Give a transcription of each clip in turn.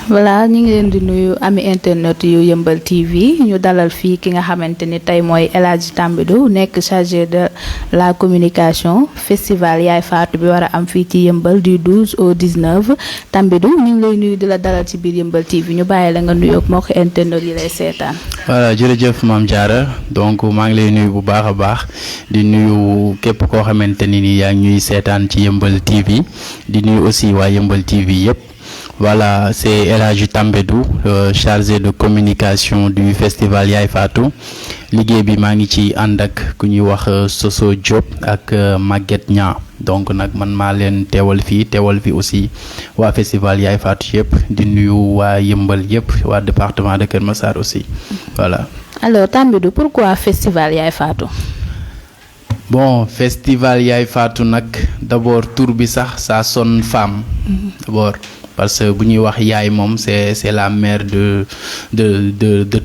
voilà ñu ngi leen di nuyu ami internet yu Yeumbeul TV ñu dalal fii ki nga xamante ni tey mooy El Hadji Tambidou nekk chargé de la communication festival Yaay Fatou bi war a am fii ci Yeumbeul du 12 au 19 Tambidou ñu ngi lay nuyu di la dalal ci biir Yeumbeul TV ñu bàyyi la nga nuyoog mbokk internet yi lay seetaan. voilà jërëjëf Mame Diarra donc maa ngi lay nuyu bu baax a baax di nuyu képp koo xamante ni yaa ngi ñuy seetaan ci Yeumbeul TV di nuyu aussi waa Yeumbeul TV yëpp. Voilà, c'est El Hadji Tambidou, chargé de communication du festival Yaay Fatou liggéey bi maa ngi ci ànd ak ku ñuy wax Soso Diop ak Maguette Niang donc nag man maa leen teewal fi aussi waa festival Yaay Fatou yëpp di nuyu waa Yeumbeul yëpp waa département de Keur Massar aussi voilà. Alors Tambidou, pourquoi festival Yaay Fatou? Bon, festival Yaay Fatou nag d'abord tur bi sax ça sonne femme d'abord. Parce que bu ñuy wax yaay moom c'est la mère de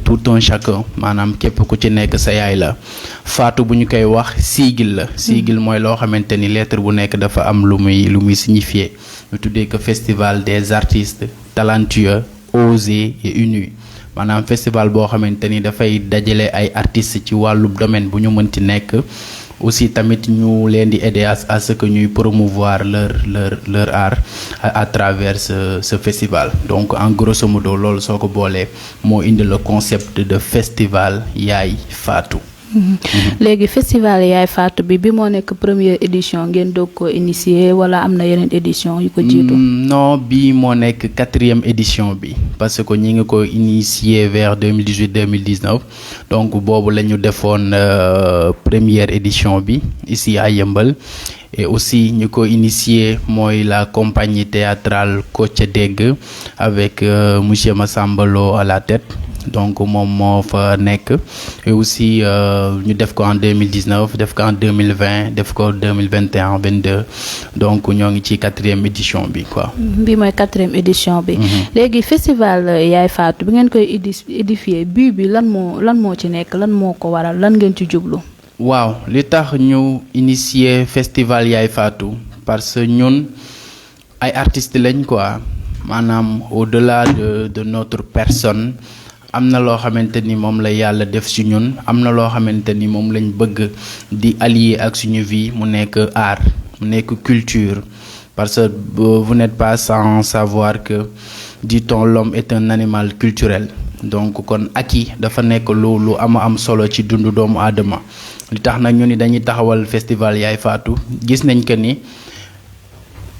tout un chacun maanaam képp ku ci nekk sa yaay la Fatou bu ñu koy wax sigle la sigle mooy loo xamante ni lettre bu nekk dafa am lu muy signifier ñu tuddee que festival des artistes talentueux osés et unis maanaam festival boo xamante ni dafay dajale ay artistes ci wàllu domaine bu ñu mënti nekk aussi tamit ñu leen di aider à ce que ñuy promouvoir leur art à travers ce festival donc en grosso modo loolu soo ko boolee moo indi le concept de festival Yaay Fatou. léegi festival Yaay Fatou bi moo nekk première édition ngeen doog ko initier wala am na yeneen édition yu ko jiitu. non bii moo nekk 4e édition bi parce que ñi ngi ko initier vers 2018-2019 donc boobu la ñu defoon première édition bi ici à Yeumbeul et aussi ñu ko initier mooy la compagnie théâtrale Kocc Dégg avec monsieur Massamba Lo à la tête. donc moom moo fa nekk et aussi ñu def ko en 2019 def ko en 2020 def ko 2021 22 donc ñoo ngi ci 4e édition bi quoi. bi mooy 4e édition bi. léegi festival Yaay Fatou bi ngeen koy édifier but bi lan moo ci nekk lan moo ko waral lan ngeen ci jublu. waaw li tax ñu initier festival Yaay Fatou parce que ñun ay artistes lañ quoi maanaam au-delà de notre personne. am na loo xamante ni moom la yàlla def ci ñun am na loo xamante ni moom lañ bëgg di allier ak suñu vie mu nekk art mu nekk culture parce que vous n'êtes pas sans savoir que dit-on l'homme est un animal culturel donc kon aki dafa nekk lu am solo ci dundu doomu aadama li tax nag ñu ni dañuy taxawal festival Yaay Fatou gis nañ que ni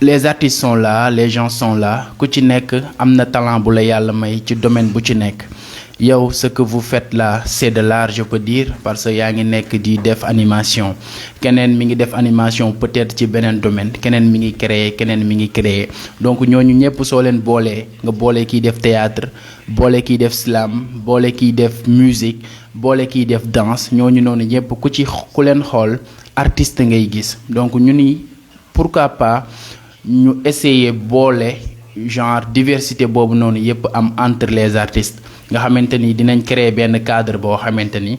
les artistes sont là les gens sont là ku ci nekk am na talent bu la yàlla may ci domaine bu ci nekk yow ce que vous faites là c'est de l'art je peux dire parce que yaa ngi nekk di def animation keneen mi ngi def animation peut-être ci beneen domaine keneen mi ngi créer donc ñooñu ñëpp soo leen boolee nga boole kiy def théâtre boole kiy def slam boole kiy def musique boole kiy def danse ñooñu noonu ñëpp ku leen xool artiste ngay gis donc ñu ni pourquoi pas ñu essayer boole genre diversité boobu noonu yëpp am entre les artistes nga xamante ni dinañ créer benn cadre boo xamante ni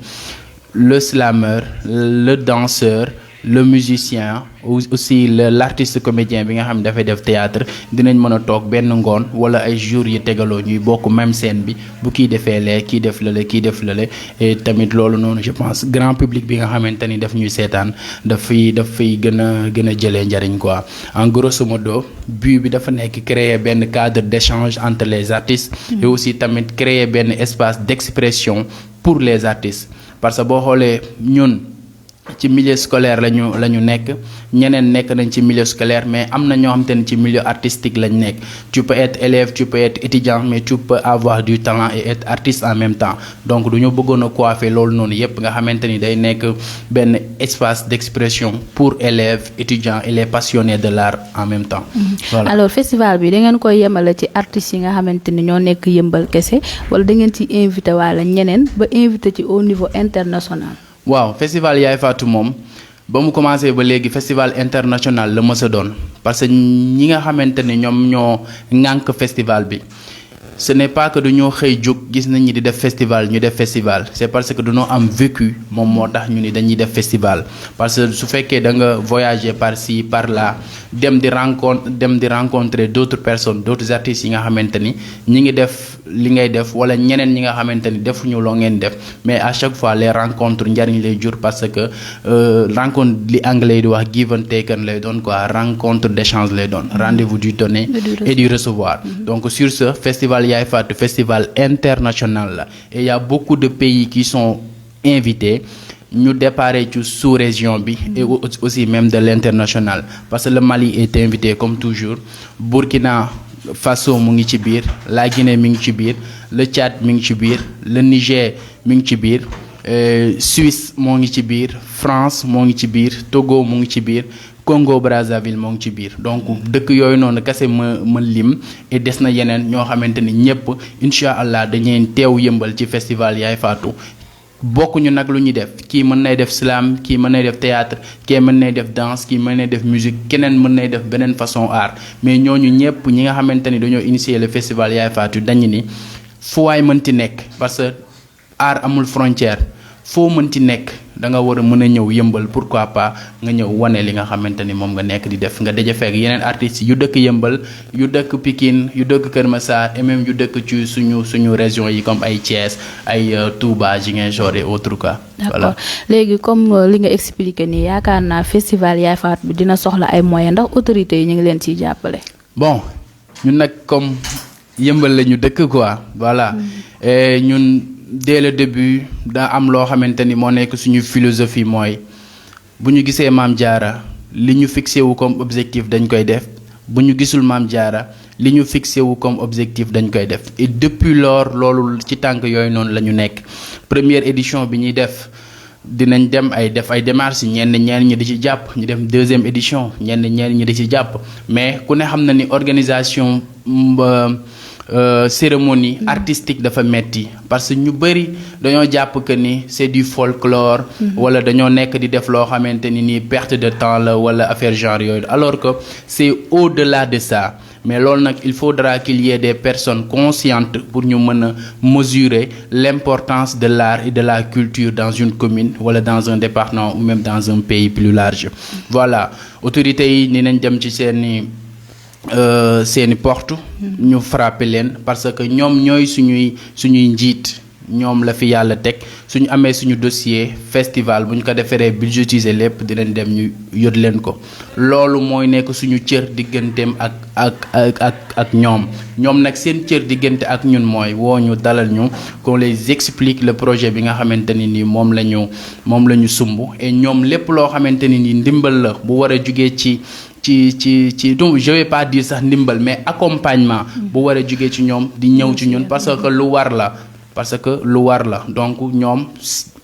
le slameur le danseur le musicien aussi l'artiste comédien bi nga xam ne dafay def théâtre dinañ mën a toog benn ngoon wala ay jours yi tegaloo ñuy bokk même scène bi bu kii defee lee kii def lële et tamit loolu noonu je pense grand public bi nga xamante ni daf ñuy seetaan daf fiy gën a jëlee njariñ quoi en grosso modo but bi dafa nekk créer benn cadre d'échange entre les artistes et aussi tamit créer benn espace d'expression pour les artistes parce que boo xoolee ñun ci milieu scolaire lañu nekk ñeneen nekk nañ ci milieu scolaire mais am na ñoo xamante ne ci milieu artistique lañ nekk tu peux être élève tu peux être étudiant mais tu peux avoir du talent et être artiste en même temps donc du ñu bëggoon a coiffer loolu noonu yépp nga xamante ni day nekk benn espace d'expression pour élèves étudiants et les passionnés de l'art en même temps. Voilà. Alors festival bi da ngeen koy yemale ci artistes yi nga xamante ni ñoo nekk Yeumbeul kese wala da ngeen ci invité wala ñeneen ba invité ci au niveau international. waaw festival Yaay Fatou moom ba mu commencé ba léegi festival international la mës a doon parce que ñi nga xamante ni ñoom ñoo ŋànk festival bi ce n'est pas que dañoo xëy jóg gis nañ ñi di def festival ñu def festival, c'est parce que dañoo am vécu moom moo tax ñu ni dañuy def festival. Parce que su fekkee da nga voyager par-ci par-là dem di rencontrer d'autres personnes, d'autres artistes yi nga xamante ni ñi ngi def li ngay def wala ñeneen ñi nga xamante ni defuñu loo ngeen def, mais à chaque fois les rencontres njariñ lay jur parce que rencontre li anglais di wax give and take lay doon quoi, rencontre d'échange lay doon, rendez-vous du donner et du recevoir. Donc sur ce festival Yaay Fatou festival international là, et il y a beaucoup de pays qui sont invités. Ñu déparé ci sous-région bi et aussi même de l'international parce que le Mali est invité comme toujours, Burkina Faso mu ngi ci biir, la Guinée mi ngi ci biir, le Tchad mi ngi ci biir, le Niger mi ngi ci biir, Suisse moo ngi ci biir, France moo ngi ci biir, Togo mu ngi ci biir, Congo Brazzaville moo ngi ci biir. Donc dëkk yooyu noonu kese ma lim et des na yeneen ñoo xamante ni ñëpp incha allah dañuy teew yëmbal ci festival Yaay Fatou. Bokkuñu nag lu ñuy def, kii mën nay def slam, kii mën nay def théâtre, kii mën nay def danse, kii mën nay def musique, keneen mën nay def beneen façon art, mais ñooñu ñëpp ñi nga xamante ni dañoo initier le festival Yaay Fatou dañu ni fu waay mënti nekk parce que art amul frontière, foo mënti nekk da nga war a mën a ñëw yëmbal, pourquoi pas nga ñëw wane li nga xamante ni moom nga nekk di def, nga daje fekk yeneen artistes yu dëkk yëmbal, yu dëkk Pikine, yu dëkk Kër Massar et même yu dëkk ci suñu région yi comme ay Thiès, ay Touba, Ziguinchor et autres quoi. D'accord. Léegi comme li nga expliqué nii yaakaar naa festival Yaay Fatou bi dina soxla ay moyens ndax autorités yi ñu ngi leen ciy jàppale. Bon ñun nag comme yëmbal la ñu dëkk quoi, voilà. Et ñun dès le début daa am loo xamante ni moo nekk suñu philosophie mooy bu ñu gisee Maam Jaara li ñu fixé wu comme objectif dañ koy def, bu ñu gisul Maam Jaara li ñu fixé wu comme objectif dañ koy def. Et depuis lors loolu ci tànk yooyu noonu la ñu nekk. Première édition bi ñuy def dinañ dem def ay démarches ñenn ñi di ci jàpp, ñu dem deuxième édition ñenn ñi di ci jàpp, mais ku ne xam na ni organisation cérémonie artistique dafa metti parce que ñu bari dañoo jàpp que ni c'est du folklore wala dañoo nekk di def loo xamante ni perte de temps la wala affaire genre yooyu, alors que c'est au-delà de ça. Mais loolu nag il faudra qu'il y ait des personnes conscientes pour ñu mën a mesurer l'importance de l'art et de la culture dans une commune wala dans un département ou même dans un pays plus large. Voilà, autorités yi ni nañ dem ci seeni porte ñu frapper leen parce que ñoom ñooy suñuy njiit, ñoom la fi yàlla teg, suñu amee suñu dossier festival bu ñu ko defaree budgétiser lépp dinañ dem ñu yót leen ko. Loolu mooy nekk suñu cër digganteem ak ñoom nag seen cër diggante ak ñun mooy woo ñu dalal ñu qu'on les explique le projet bi nga xamante ni nii moom la ñu sumb, et ñoom lépp loo xamante ni nii ndimbal la bu war a jugee ci donc je vais pas dire sax ndimbal mais accompagnement bu war a jugee ci ñoom di ñëw ci ñun parce que lu war la donc ñoom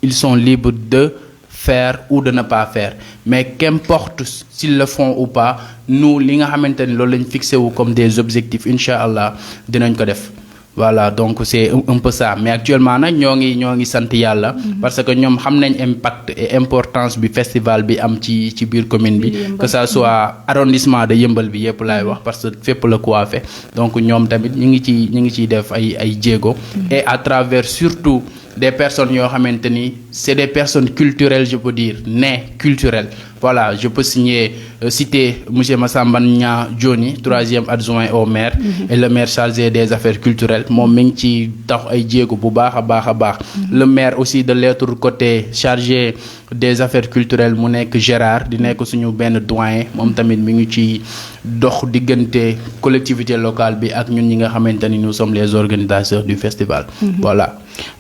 ils sont libres de faire ou de ne pas faire, mais qu'importe s'ils le font ou pas, nous li nga xamante ni loolu lañ fixé wu comme des objectifs incha allah dinañ ko def. Voilà, donc c'est un peu ça, mais actuellement nag ñoo ngi sant yàlla parce que ñoom xam nañ impact et importance bi festival bi am ci biir commune bi, que ça soit arrondissement de Yeumbeul bi yëpp laay wax parce que fépp la coiffé, donc ñoom tamit ñu ngi ciy def ay jéego, et à travers surtout des personnes yoo xamante ni c'est des personnes culturelles, je peux dire culturelles. Voilà, je peux citer monsieur Massamba Nia Dioni, 3e adjoint au maire et le maire chargé des affaires culturelles, moom mi ngi ci tax ay jéego bu baax a baax. Le maire aussi de l'autre côté chargé des affaires culturelles mu nekk Gérard di nekk suñu benn doyen, moom tamit mi ngi ci dox diggante collectivité locale bi ak ñun ñi nga xamante ni nous sommes les organisateurs du festival.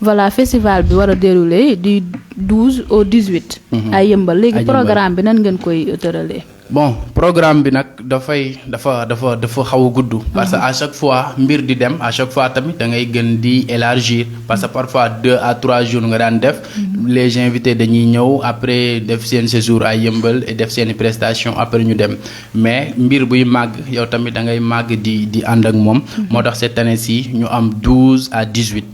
Voilà, festival bi war a dérouler du 12 au 18 ay Yeumbeul. Léegi programme bi nan ngeen koy tëralee? Bon, programme bi nag dafa xaw a gudd parce que à chaque fois mbir di dem, à chaque fois tamit da ngay gën di élargir parce que parfois 2 à 3 jours nga daan def, les invités dañuy ñëw après def seen séjour à Yeumbeul et def seen prestation après ñu dem, mais mbir buy màgg yow tamit da ngay màgg di ànd ak moom, moo tax cette année-ci ñu am 12 à 18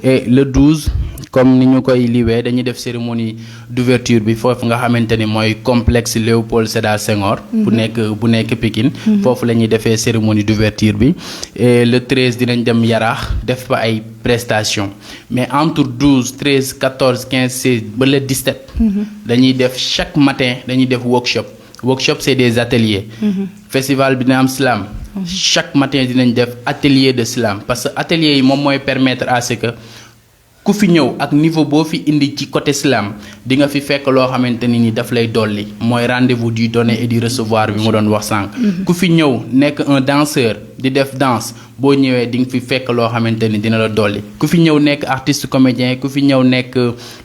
et le 12 comme ni ñu koy liwee dañuy def cérémonie d'ouverture bi foofu nga xamante ni mooy complexe Léopold Sédar Senghor. bu nekk Pikine. foofu la ñuy defee cérémonie d'ouverture bi et le 13 dinañ dem Yaraax def fa ay prestations mais entre 12 13 14 15 16 ba le 17. dañuy def chaque matin dañuy def workshop c'est des ateliers. festival bi dina am slam. chaque matin dinañ def atelier de slam parce que atelier yi moom mooy permettre à ce que ku fi ñëw ak niveau boo fi indi ci côté slam di nga fi fekk loo xamante ni daf lay dolli mooy rendez-vous du donner et du recevoir bi mu doon wax sànq. ku fi ñëw nekk un danseur di def danse boo ñëwee di nga fi fekk loo xamante ni dina la dolli ku fi ñëw nekk artiste comédien ku fi ñëw nekk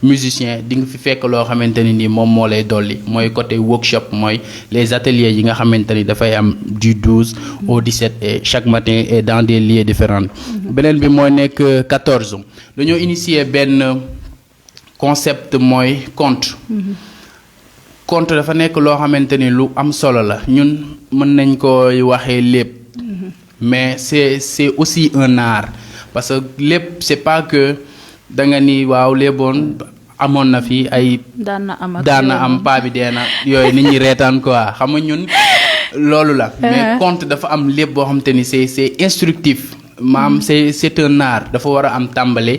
musicien di nga fi fekk loo xamante ni moom moo lay dolli mooy côté workshop mooy les ateliers yi nga xamante ni dafay am du 12 au 17 et chaque matin et dans des lieux différents. beneen bi mooy nekk 14 dañoo initier benn concept mooy conte. conte dafa nekk loo xamante ni lu am solo la ñun mën nañ koy waxee lépp. mais c'est aussi un art parce que lépp c'est pas que da nga ni waaw léeboon amoon na fi ay. daan na am paa bi dee na yooyu nit ñi reetaan quoi xam nga ñun loolu la. mais conte dafa am lépp boo xamante ni c'est instructif. maam c'est un art dafa war a am tàmbale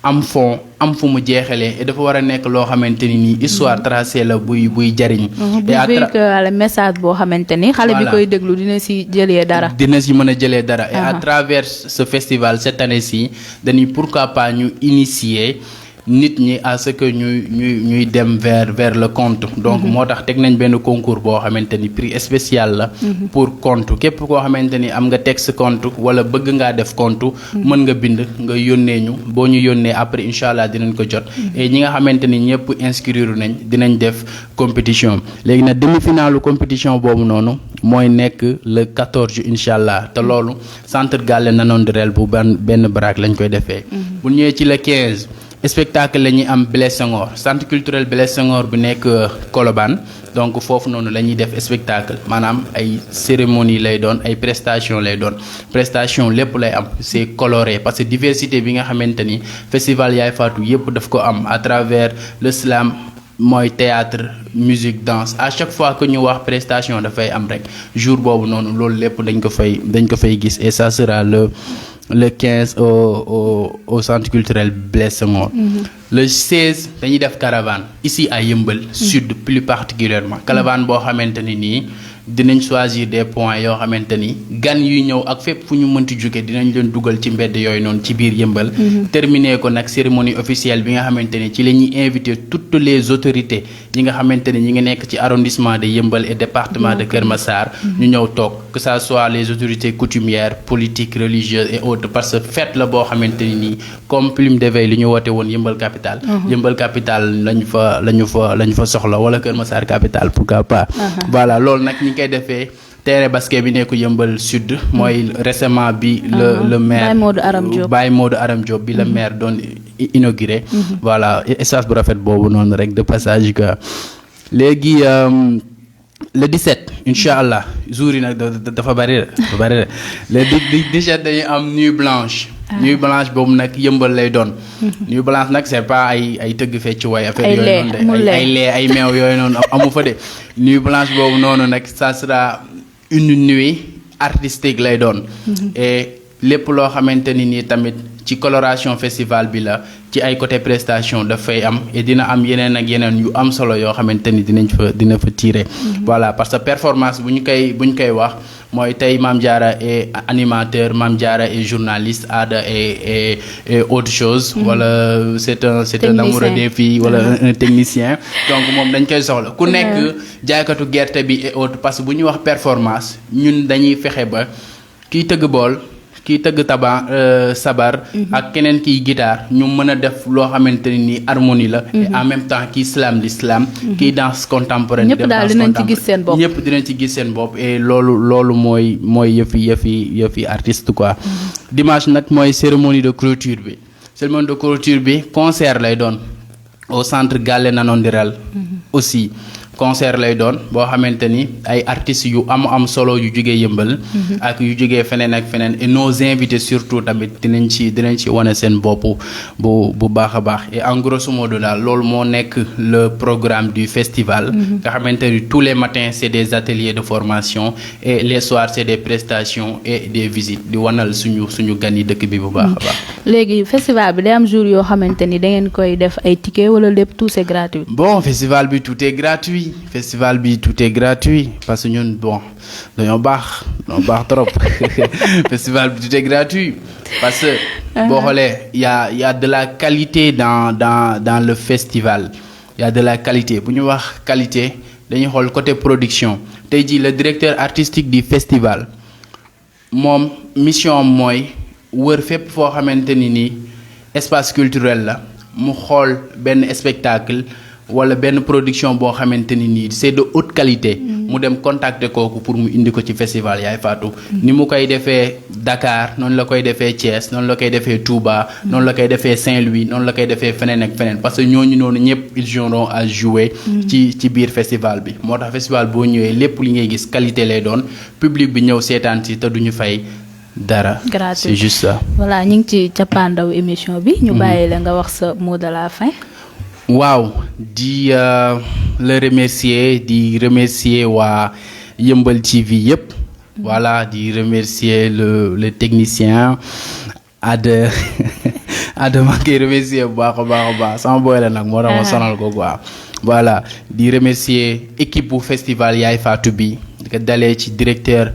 am fond am fu mu jeexalee et dafa war a nekk loo xamante ni nii histoire tracée la buy jariñ. et à message boo xamante ni xale bi koy déglu dina si jëlee dara. dina si mën a jëlee dara. et à travers ce festival cette année-ci dañuy pourquoi pas ñu initier nit ñi à ce que ñuy dem vers le conte. donc moo tax teg nañ benn concours boo xamante ni prix spécial la. pour conte képp koo xamante ni am nga texte conte wala bëgg ngaa def conte. mën nga bind nga yónnee ñu boo ñu yónnee après incha allah dinañ ko jot. et ñi nga xamante ni ñëpp inscrire nañ dinañ def compétition léegi nag demi-finale compétition boobu noonu mooy nekk le 14 incha allah te loolu centre Galle Nanondirel bu benn baraak lañ koy defee. bu ñëwee ci le 15. spectacle la ñuy am Blaise Senghor centre culturel Blaise Senghor bu nekk Colobane donc foofu noonu la ñuy def spectacle maanaam ay cérémonie lay doon ay prestation lay doon prestation lépp lay am c'est coloré parce que diversité bi nga xamante ni festival Yaay Fatou yépp daf ko am à travers le slam mooy théâtre musique danse à chaque fois que ñu wax prestation dafay am rek jour boobu noonu loolu lépp dañ ko fay gis et ça sera le 15 au centre culturel Blaise Senghor. Le 16 dañuy def caravane ici à Yeumbeul sud plus particulièrement caravane boo xamante ni nii dinañ choisir des points yoo xamante ni gan yuy ñëw ak fépp fu ñu mënti jóge dinañ leen dugal ci mbedd yooyu noonu ci biir Yeumbeul. terminer ko nag cérémonie officielle bi nga xamante ni ci la ñuy inviter toutes les autorités yi nga xamante ni ñi ngi nekk ci arrondissement de Yeumbeul et département de Keur Massar. ñu ñëw toog que ça soit les autorités coutumières politiques religieuses et autres parce que fête la boo xamante ni nii comme plume d'éveil li ñu woote woon Yeumbeul capitale. Yeumbeul capitale lañu fa soxla wala Keur Massar capitale pourquoi pas. voilà loolu nag ñi koy defee terrain basket bi nekk Yeumbeul sud mooy récemment bi le maire Baye Modou Aram Diop bi le maire doon inauguré. voilà espace bu rafet boobu noonu rek de passage quoi léegi le 17 incha allah jour yi nag dafa bari le 17 dañuy am nuit blanche. nuit blanche boobu nag Yeumbeul lay doon. nuit blanche nag c'est pas ay tëgg fecc way affaire yooyu noonu de ay lee ay meew yooyu noonu amu fa de nuit blanche boobu noonu nag ça sera une nuit artistique lay doon. et lépp loo xamante ni nii tamit ci coloration festival bi la ci ay côté prestation dafay am et dina am yeneen ak yeneen yu am solo yoo xamante ni dina fa tirer. voilà parce que performance bu ñu koy wax mooy tey Mame Diarra est animateur Mame Diarra est journaliste Ada et autre chose. wala c'est un amoureux des filles wala un technicien. donc moom dañ koy soxla ku nekk jaaykatu gerte bi et autre parce que bu ñuy wax performance ñun dañuy fexe ba kiy tëgg bool. kii tëgg sabar ak keneen kiy guitare ñu mën a def loo xamante ni harmonie la. et en même temps kii slam l'islam. kii danse contemporaine. ñëpp daal dinañ ci gis seen bopp ñëpp dinañ ci gis seen bopp et loolu mooy yëfi artiste quoi. dimanche nag mooy cérémonie de clôture bi. cérémonie de clôture bi concert lay doon au centre Galle Nanondirel aussi. concert lay doon boo xamante ni ay artistes yu am solo yu jógee yëmbal ak yu jógee feneen ak feneen et nos invités surtout tamit dinañ ci wane seen bopp bu baax a baax et en grosso modo daal loolu moo nekk le programme du festival nga xamante ni tous les matins c'est des ateliers de formation et les soirs c'est des prestations et des visites di wanal suñu gan yi dëkk bi bu baax a baax. léegi festival bi day am jour yoo xamante ni da ngeen koy def ay tickets wala lépp tout c'est gratuit. bon festival bi tout est gratuit parce que ñun bon dañoo baax trop festival bi tout est gratuit parce que boo xoolee y a de la qualité dans le festival y a de la qualité bu ñu wax qualité dañuy xool côté production tey jii le directeur artistique du festival moom mission mooy wër fépp foo xamante ni nii espace culturel la mu xool benn spectacle wala benn production boo xamante ni nii c'est de haute qualité mu dem contacter kooku pour mu indi ko ci festival Yaay Fatou ni mu koy defee Dakar noonu la koy defee Thiès noonu la koy defee Touba noonu la koy defee Saint-Louis noonu la koy defee feneen ak feneen parce que ñooñu noonu ñëpp ils auront à jouer ci biir festival bi moo tax festival boo ñëwee lépp li ngay gis qualité lay doon public bi ñëw seetaan si te duñu fay dara. C'est juste ça. voilà ñu ngi ci cappaandaw émission bi. ñu bàyyi la nga wax sa mot de la fin. waaw di le remercier waa Yeumbeul TV yëpp. voilà di remercier le technicien Ada maa ngi koy remercier bu baax a baax sama boy la nag moo tax ma sonal ko quoi. voilà di remercier équipe bu festival Yaay Fatou bi di ko dalee ci directeur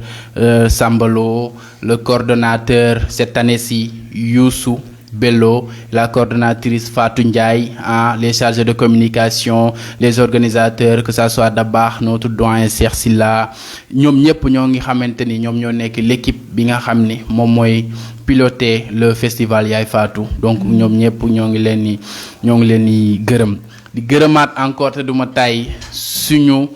Sambalo le coordonnateur cette année-ci Youssou Bello, la coordonnatrice Fatou Ndiaye, les chargés de communication, les organisateurs, que ça soit Dabakh, notre doyen Cheikh Silla, ñoom ñëpp ñoo ngi xamante ni ñoom ñoo nekk l'équipe bi nga xam ni moom mooy piloter le festival Yaay Fatou donc ñoom ñëpp ñoo ngi leen di gërëm di gërëmaat encore te duma tay suñu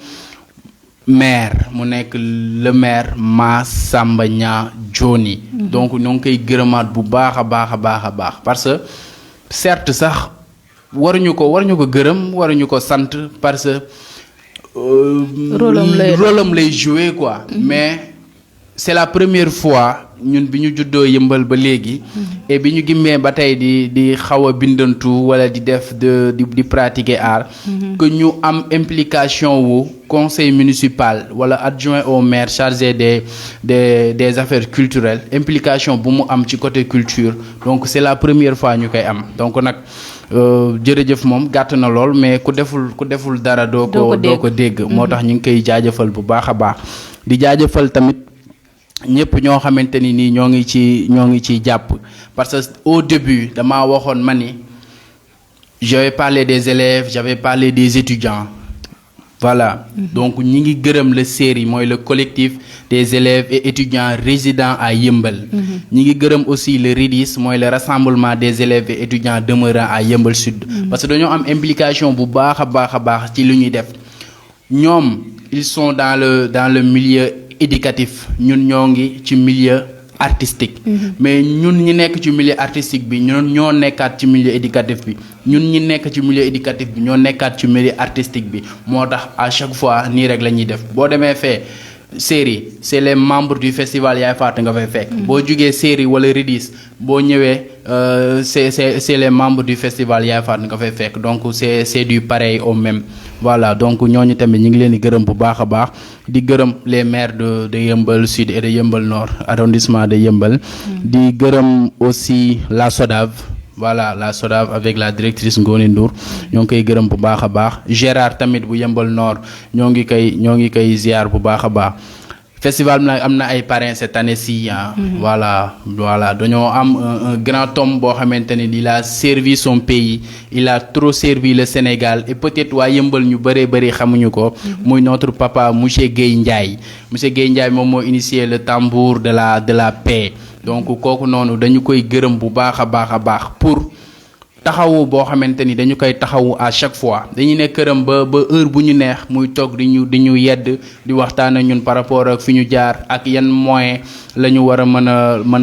maire mu nekk le maire Massamba Nia Dioni donc ñoo ngi koy gërëmaat bu baax a baax parce que certes sax waruñu ko gërëm waruñu ko sant parce que rôle am lay jouer quoi mais c'est la première fois ñun bi ñu juddoo Yeumbeul ba léegi et bi ñu gimmee ba tey di xaw a bindantu wala di def di pratiquer art que ñu am implication wu conseil municipal wala adjoint au maire chargé des affaires culturelles implication bu mu am ci côté culture donc c'est la première fois ñu koy am donc nag jërëjëf moom gàtt na lool mais ku deful dara doo ko dégg moo tax ñu ngi koy jaajëfal bu baax a baax di jaajëfal tamit ñëpp ñoo xamante ni nii ñoo ngi ci jàpp parce que au début damaa waxoon ma ni j'avais parlé des élèves j'avais parlé des étudiants voilà donc ñi ngi gërëm le CERI mooy le collectif des élèves et étudiants résidents à Yeumbeul ñi ngi gërëm aussi le RIDIS mooy le rassemblement des élèves et étudiants demeurant à Yeumbeul Sud parce que dañoo am implication bu baax a baax ci lu ñuy def ñoom ils sont dans le milieu éducatif ñun ñoo ngi ci milieu artistique mais ñun ñi nekk ci milieu artistique bi ñoo nekkaat ci milieu éducatif bi ñun ñi nekk ci milieu éducatif bi ñoo nekkaat ci milieu artistique bi moo tax à chaque fois nii rek la ñuy def boo demee fee série c'est les membres du festival Yaay Fatou nga fay fekk boo jugee série wala Ridis boo ñëwee c'est les membres du festival Yaay Fatou nga fay fekk donc c'est du pareil au même voilà donc ñooñu tamit ñu ngi leen di gërëm bu baax a baax di gërëm les maires de Yeumbeul Sud et de Yeumbeul Nord arrondissement de Yeumbeul di gërëm aussi la SODAV voilà la SODAV avec la directrice Ngone Ndour ñoo ngi koy gërëm bu baax a baax Gérard tamit bu Yeumbeul Nord ñoo ngi koy ziar bu baax a baax festival bi nag am na ay parrains cette année-ci voilà dañoo am un grand homme boo xamante ne il a servi son pays il a trop servi le Sénégal et peut-être waa Yeumbeul ñu bëree xamuñu ko muy notre papa monsieur Guèye Ndiaye moom moo initié le tambour de la paix donc kooku noonu dañu koy gërëm bu baax a baax pour taxawu boo xamante ni dañu koy taxawu à chaque fois dañu ne këram ba heure bu ñu neex muy toog di ñu yedd di waxtaan ak ñun par rapport ak fi ñu jaar ak yan moyen la ñu war a mën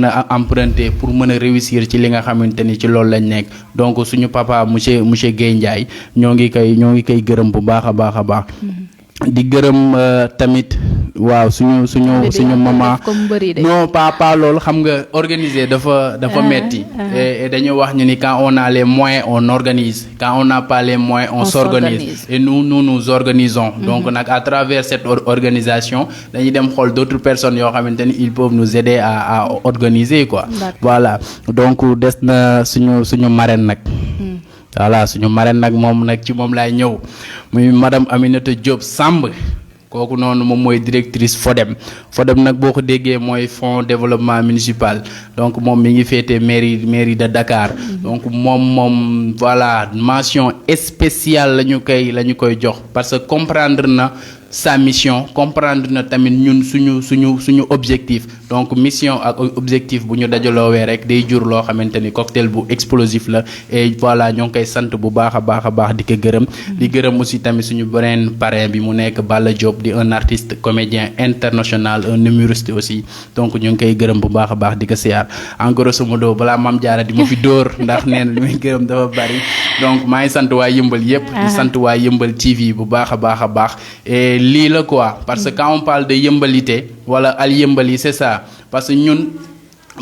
a emprunter pour mën a réussir ci li nga xamante ni ci loolu lañ nekk donc suñu papa monsieur Guèye Ndiaye ñoo ngi koy gërëm bu baax a baax di gërëm tamit waaw suñu maman non pas loolu xam nga organiser dafa metti et dañu wax ñu ni quand on a les moyens on organise quand on n'a pas les moyens on s'organise et nous organisons donc nag à travers cette organisation dañuy dem xool d'autres personnes yoo xamante ni ils peuvent nous aider à organiser quoi voilà donc des na suñu marraine nag voilà suñu marraine nag moom nag ci moom laay ñëw muy madame Aminata Diop Samb kooku noonu moom mooy directrice FODEM nag boo ko déggee mooy fonds développement municipal donc moom mi ngi féete mairie de Dakar donc moom voilà mention spéciale la ñu koy jox parce que comprendre na sa mission comprendre na tamit ñun suñu objectif donc mission ak objectif bu ñu dajaloowee rek day jur loo xamante ni cocktail bu explosif la et voilà ñoo ngi koy sant bu baax a baax di ko gërëm di gërëm aussi tamit suñu beneen parrain bi mu nekk Balla Diop di un artiste comédien international un humoriste aussi donc ñu ngi koy gërëm bu baax a baax di ko siyaar en grosso modo balaa Mame Diarra di ma fi dóor ndax nee na li muy gërëm dafa bari donc maa ngi sant waa Yëmbal yépp di sant waa Yëmbal TV bu baax a baax et lii la quoi parce que quand on parle de yëmbalite wala al yëmbali c'est ça parce que ñun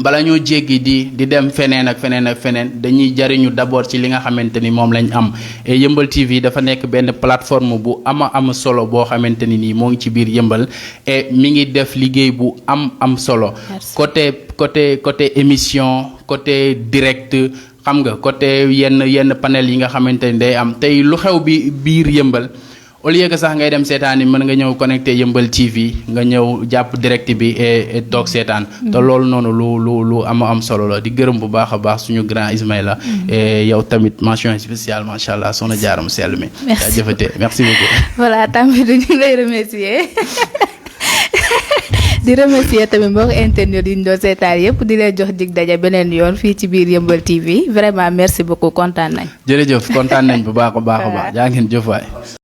bala ñoo jéggi di dem feneen ak feneen dañuy jariñu d'abord ci li nga xamante ni moom lañ am et Yëmbal TV dafa nekk benn plateforme bu am solo boo xamante ni nii moo ngi ci biir Yëmbal et mi ngi def liggéey bu am solo côté émission côté direct xam nga côté yenn panel yi nga xamante ni day am tey lu xew bi biir Yëmbal au lieu que sax ngay dem seetaan yi mën nga ñëw connecté Yëmbal TV nga ñëw jàpp direct bi et toog seetaan te loolu noonu lu am solo la di gërëm bu baax a baax suñu grand Ismaïla et yow tamit mention spéciale macha allah soxna Diarra mu sell mi jëfate merci beaucoup voilà tamit ñu lay remercier di remercier tamit mbokk internet yi ñu doon seetaan yëpp di leen jox dig daje beneen yoon fii ci biir Yëmbal TV vraiment merci beaucoup kontaan nañ jërëjëf kontaan nañ bu baax a baax jaa ngeen jëf waay